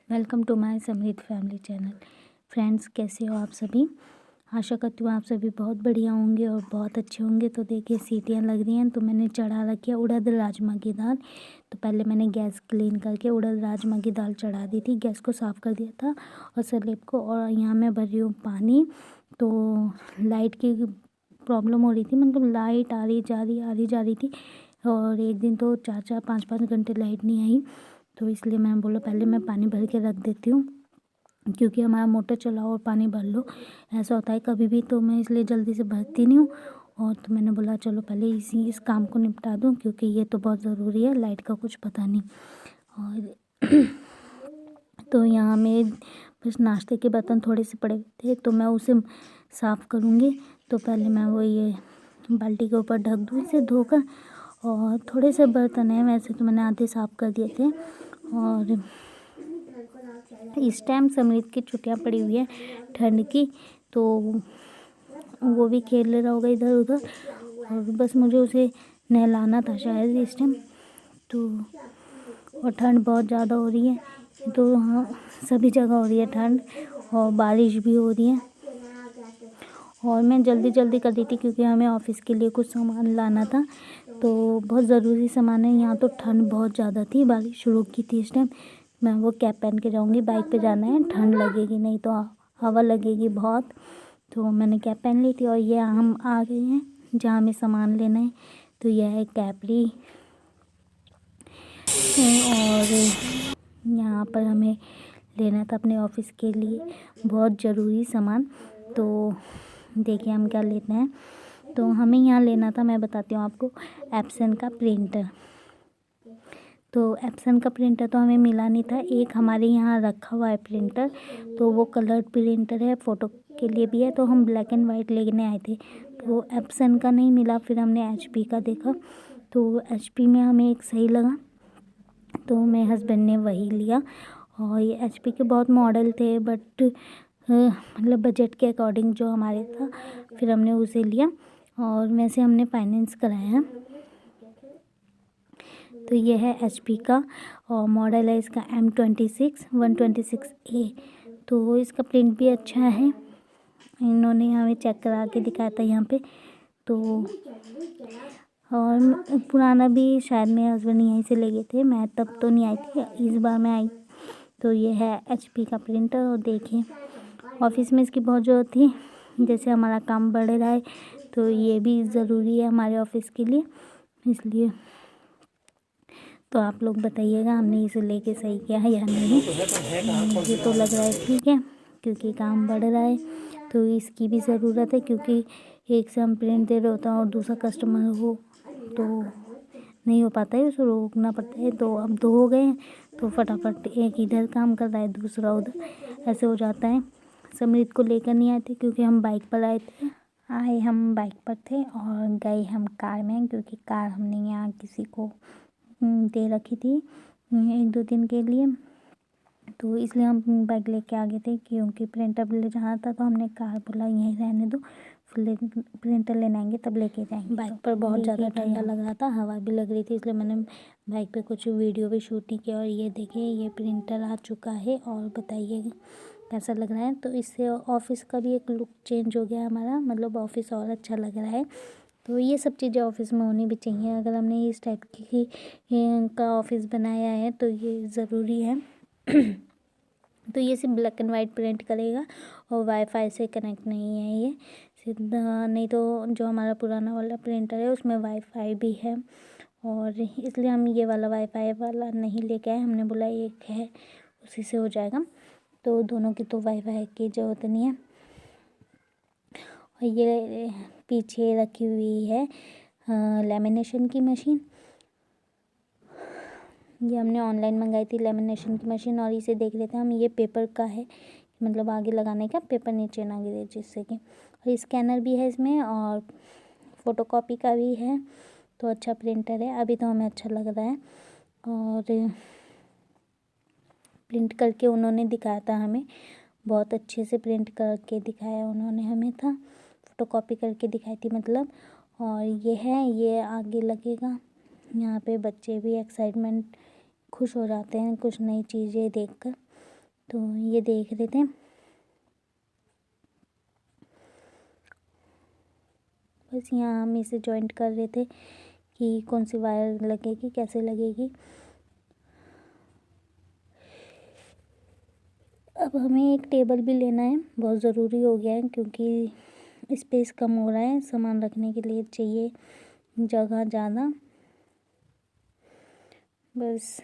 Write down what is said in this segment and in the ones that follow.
Welcome to my समृद्ध family channel. Friends, कैसे हो आप सभी। आशा करती हूँ आप सभी बहुत बढ़िया होंगे और बहुत अच्छे होंगे। तो देखिए सीटियाँ लग रही हैं तो मैंने चढ़ा रखी है उड़द राजमा की दाल। तो पहले मैंने गैस क्लीन करके उड़द राजमा की दाल चढ़ा दी थी, गैस को साफ़ कर दिया था और स्लेब को। और यहाँ मैं भर रही हूँ पानी। तो लाइट की प्रॉब्लम हो रही थी, मतलब लाइट आ रही जा रही थी। और एक दिन तो 4-4 5-5 घंटे लाइट नहीं आई। तो इसलिए मैंने बोला पहले मैं पानी भर के रख देती हूँ, क्योंकि हमारा मोटर चलाओ और पानी भर लो, ऐसा होता है कभी भी। तो मैं इसलिए जल्दी से भरती नहीं हूँ। और तो मैंने बोला चलो पहले इस काम को निपटा दूँ, क्योंकि ये तो बहुत ज़रूरी है, लाइट का कुछ पता नहीं। और तो यहाँ में बस नाश्ते के बर्तन थोड़े से पड़े थे तो मैं उसे साफ़ करूँगी। तो पहले मैं वो ये बाल्टी के ऊपर ढक दूँ इसे धोकर। और थोड़े से बर्तन हैं, वैसे तो मैंने आधे साफ़ कर दिए थे। और इस टाइम समृद्ध की छुट्टियां पड़ी हुई है ठंड की, तो वो भी खेल रहा होगा इधर उधर। और बस मुझे उसे नहलाना था शायद इस टाइम। तो और ठंड बहुत ज़्यादा हो रही है, तो हाँ सभी जगह हो रही है ठंड, और बारिश भी हो रही है। और मैं जल्दी जल्दी कर दी थी क्योंकि हमें ऑफिस के लिए कुछ सामान लाना था, तो बहुत ज़रूरी सामान है। यहाँ तो ठंड बहुत ज़्यादा थी, बारिश शुरू की थी इस टाइम। मैं वो कैप पहन के जाऊँगी, बाइक पे जाना है, ठंड लगेगी नहीं तो हवा लगेगी बहुत। तो मैंने कैप पहन ली थी। और ये हम आ गए हैं जहाँ हमें सामान लेना है। तो यह है कैपरी। और यहाँ पर हमें लेना था अपने ऑफिस के लिए बहुत ज़रूरी सामान। तो देखिए हम क्या लेते हैं। तो हमें यहाँ लेना था, मैं बताती हूँ आपको, एप्सन का प्रिंटर। तो एप्सन का प्रिंटर तो हमें मिला नहीं था, एक हमारे यहाँ रखा हुआ है प्रिंटर, तो वो कलर्ड प्रिंटर है, फ़ोटो के लिए भी है। तो हम ब्लैक एंड वाइट लेने आए थे, तो एप्सन का नहीं मिला। फिर हमने एचपी का देखा, तो एचपी में हमें एक सही लगा, तो मेरे हस्बैंड ने वही लिया। और ये एचपी के बहुत मॉडल थे, बट मतलब बजट के अकॉर्डिंग जो हमारे था, फिर हमने उसे लिया। और वैसे हमने फाइनेंस कराया है। तो ये है एचपी का, और मॉडल है इसका M26 126A। तो इसका प्रिंट भी अच्छा है, इन्होंने हमें चेक करा के दिखाया था यहाँ पे। तो और पुराना भी शायद मेरे हस्बैंड यहीं से ले गए थे, मैं तब तो नहीं आई थी, इस बार मैं आई। तो ये है एचपी का प्रिंटर। और देखिए ऑफिस में इसकी बहुत ज़रूरत थी, जैसे हमारा काम बढ़ रहा है तो ये भी ज़रूरी है हमारे ऑफिस के लिए, इसलिए। तो आप लोग बताइएगा हमने इसे लेके सही किया है या नहीं। मुझे तो लग रहा है ठीक है, क्योंकि काम बढ़ रहा है तो इसकी भी ज़रूरत है, क्योंकि एक से हम प्रिंट दे रहे होते हैं और दूसरा कस्टमर हो तो नहीं हो पाता है, उसे रोकना पड़ता है। तो अब दो हो गए हैं तो फटाफट एक इधर काम कर रहा है, दूसरा उधर, ऐसे हो जाता है। समृद्ध को लेकर नहीं आए थे क्योंकि हम बाइक पर आए हम बाइक पर थे और गए हम कार में, क्योंकि कार हमने यहाँ किसी को दे रखी थी 1-2 दिन के लिए। तो इसलिए हम बाइक लेके आ गए थे, क्योंकि प्रिंटर ले जाना था। तो हमने कार बोला यहीं रहने दो, फिर प्रिंटर लेने आएंगे तब लेके जाएंगे। बाइक पर बहुत ज़्यादा ठंडा लग रहा था, हवा भी लग रही थी, इसलिए मैंने बाइक पे कुछ वीडियो भी शूट नहीं किया। और ये देखिए ये प्रिंटर आ चुका है, और बताइए कैसा लग रहा है। तो इससे ऑफिस का भी एक लुक चेंज हो गया हमारा, मतलब ऑफिस और अच्छा लग रहा है। तो ये सब चीज़ें ऑफिस में होनी भी चाहिए। अगर हमने इस टाइप की का ऑफिस बनाया है तो ये ज़रूरी है। तो ये सिर्फ ब्लैक एंड वाइट प्रिंट करेगा और वाईफाई से कनेक्ट नहीं है ये सीधा, नहीं तो जो हमारा पुराना वाला प्रिंटर है उसमें वाईफाई भी है, और इसलिए हम ये वाला वाईफाई वाला नहीं लेके आए। हमने बोला एक है उसी से हो जाएगा, तो दोनों की तो वाईफाई की ज़रूरत नहीं है। और ये पीछे रखी हुई है लेमिनेशन की मशीन, ये हमने ऑनलाइन मंगाई थी लेमिनेशन की मशीन। और इसे देख लेते हैं हम, ये पेपर का है, मतलब आगे लगाने का, पेपर नीचे ना गिरे जिससे कि। और स्कैनर भी है इसमें, और फोटोकॉपी का भी है। तो अच्छा प्रिंटर है, अभी तो हमें अच्छा लग रहा है। और प्रिंट करके उन्होंने दिखाया था हमें, बहुत अच्छे से प्रिंट करके दिखाया उन्होंने हमें था, फोटोकॉपी करके दिखाई थी मतलब। और ये है, ये आगे लगेगा। यहाँ पे बच्चे भी एक्साइटमेंट खुश हो जाते हैं कुछ नई चीज़ें देखकर। तो ये देख रहे थे। बस यहाँ हम इसे जॉइंट कर रहे थे कि कौन सी वायर लगेगी, कैसे लगेगी। अब हमें एक टेबल भी लेना है, बहुत ज़रूरी हो गया है क्योंकि स्पेस कम हो रहा है, सामान रखने के लिए चाहिए जगह ज़्यादा। बस,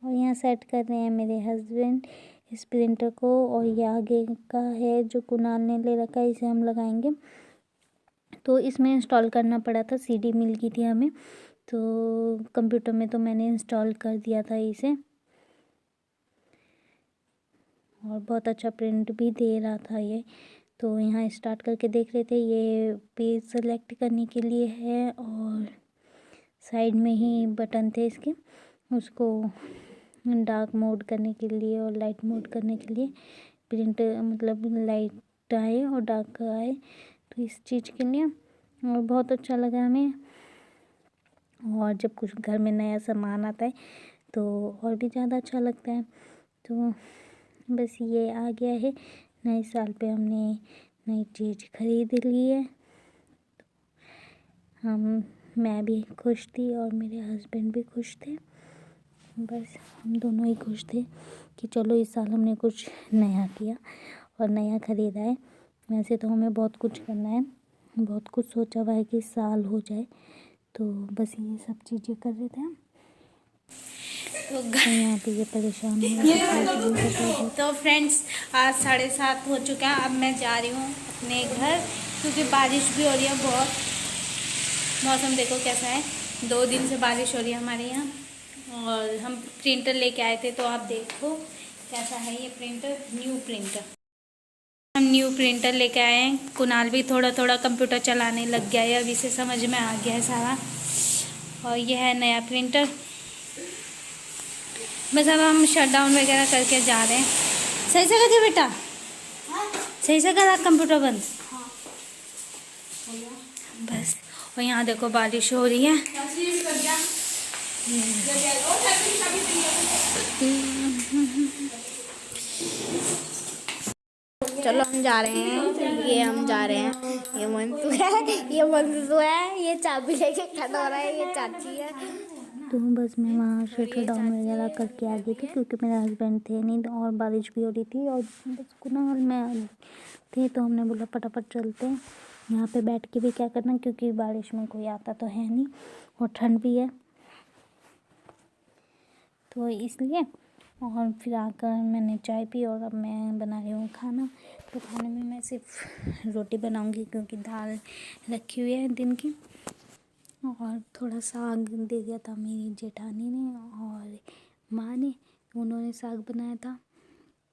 और यहाँ सेट कर रहे हैं मेरे हस्बैंड इस प्रिंटर को। और ये आगे का है जो कुणाल ने ले रखा है, इसे हम लगाएंगे। तो इसमें इंस्टॉल करना पड़ा था, सीडी मिल गई थी हमें, तो कंप्यूटर में तो मैंने इंस्टॉल कर दिया था इसे। और बहुत अच्छा प्रिंट भी दे रहा था ये। तो यहाँ स्टार्ट करके देख रहे थे। ये पेज सेलेक्ट करने के लिए है और साइड में ही बटन थे इसके, उसको डार्क मोड करने के लिए और लाइट मोड करने के लिए। प्रिंट मतलब लाइट आए और डार्क आए, तो इस चीज़ के लिए। और बहुत अच्छा लगा हमें। और जब कुछ घर में नया सामान आता है तो और भी ज़्यादा अच्छा लगता है। तो बस ये आ गया है। नए साल पे हमने नई चीज़ खरीद ली है। मैं भी खुश थी और मेरे हस्बैंड भी खुश थे। बस हम दोनों ही खुश थे कि चलो इस साल हमने कुछ नया किया और नया ख़रीदा है। वैसे तो हमें बहुत कुछ करना है, बहुत कुछ सोचा हुआ है कि साल हो जाए, तो बस ये सब चीज़ें कर रहे थे हम। तो यहाँ पे ये परेशान हो तो फ्रेंड्स, आज 7:30 हो चुका है। अब मैं जा रही हूँ अपने घर क्योंकि बारिश भी हो रही है बहुत। मौसम देखो कैसा है, 2 दिन से बारिश हो रही है हमारे यहाँ। और हम प्रिंटर लेके आए थे, तो आप देखो कैसा है ये प्रिंटर, न्यू प्रिंटर। हम न्यू प्रिंटर लेके आए हैं। कुणाल भी थोड़ा थोड़ा कंप्यूटर चलाने लग गया है, अब इसे समझ में आ गया है सारा। और यह है नया प्रिंटर। बस अब हम शट डाउन वगैरह करके जा रहे हैं। सही से कर दिया बेटा? सही से करा कंप्यूटर बंद? बस। और यहाँ देखो बारिश हो रही है। चलो हम जा रहे हैं। ये हम जा रहे हैं। ये मंतु है, ये मंतु है, ये चाबी लेके खड़ा हो रहा है, ये चाची है। तो बस मैं वहाँ शटर डाउन वगैरह करके आ गई थी क्योंकि मेरे हस्बैंड थे नहीं और बारिश भी हो रही थी। और बस कुणाल में थे तो हमने बोला फटाफट चलते हैं। यहाँ पे बैठ के भी क्या करना, क्योंकि बारिश में कोई आता तो है नहीं और ठंड भी है, तो इसलिए। और फिर आकर मैंने चाय पी और अब मैं बना रही हूँ खाना। तो खाने में मैं सिर्फ रोटी बनाऊँगी क्योंकि दाल रखी हुई है दिन की। और थोड़ा साग दे दिया था मेरी जेठानी ने और माँ ने, उन्होंने साग बनाया था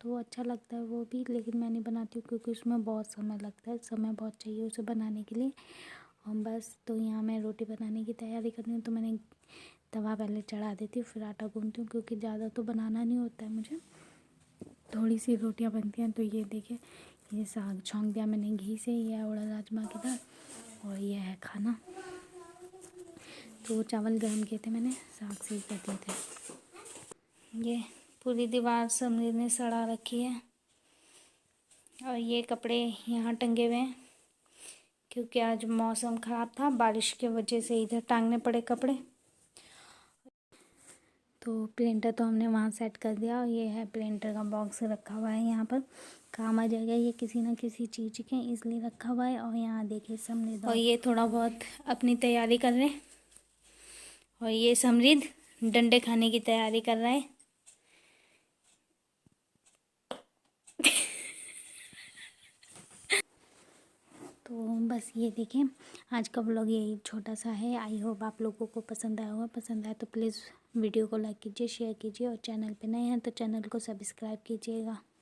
तो अच्छा लगता है वो भी। लेकिन मैं नहीं बनाती हूँ क्योंकि उसमें बहुत समय लगता है, समय बहुत चाहिए उसे बनाने के लिए। और बस, तो यहाँ मैं रोटी बनाने की तैयारी कर रही हूँ। तो मैंने तवा पहले चढ़ा देती हूँ, फिर आटा गूँथती हूँ क्योंकि ज़्यादा तो बनाना नहीं होता है मुझे, थोड़ी सी रोटियाँ बनती हैं। तो ये देखिए, ये साग छौंक दिया मैंने घी से। ये है उड़द राजमा की दाल और ये है खाना। तो चावल गर्म किए थे मैंने, साग सेक कर दिए थे। ये पूरी दीवार समरीत ने सड़ा रखी है। और ये कपड़े यहाँ टंगे हुए हैं क्योंकि आज मौसम ख़राब था, बारिश की वजह से इधर टांगने पड़े कपड़े। तो प्रिंटर तो हमने वहाँ सेट कर दिया। और ये है प्रिंटर का बॉक्स रखा हुआ है, यहाँ पर काम आ जाएगा ये किसी ना किसी चीज़ के, इसलिए रखा हुआ है। और यहाँ देखिए समरीत और ये थोड़ा बहुत अपनी तैयारी कर रहे हैं। और ये समरीत डंडे खाने की तैयारी कर रहा है। तो बस ये देखिए, आज का व्लॉग यही छोटा सा है। आई होप आप लोगों को पसंद आया होगा। पसंद आए तो प्लीज़ वीडियो को लाइक कीजिए, शेयर कीजिए और चैनल पे नए हैं तो चैनल को सब्सक्राइब कीजिएगा।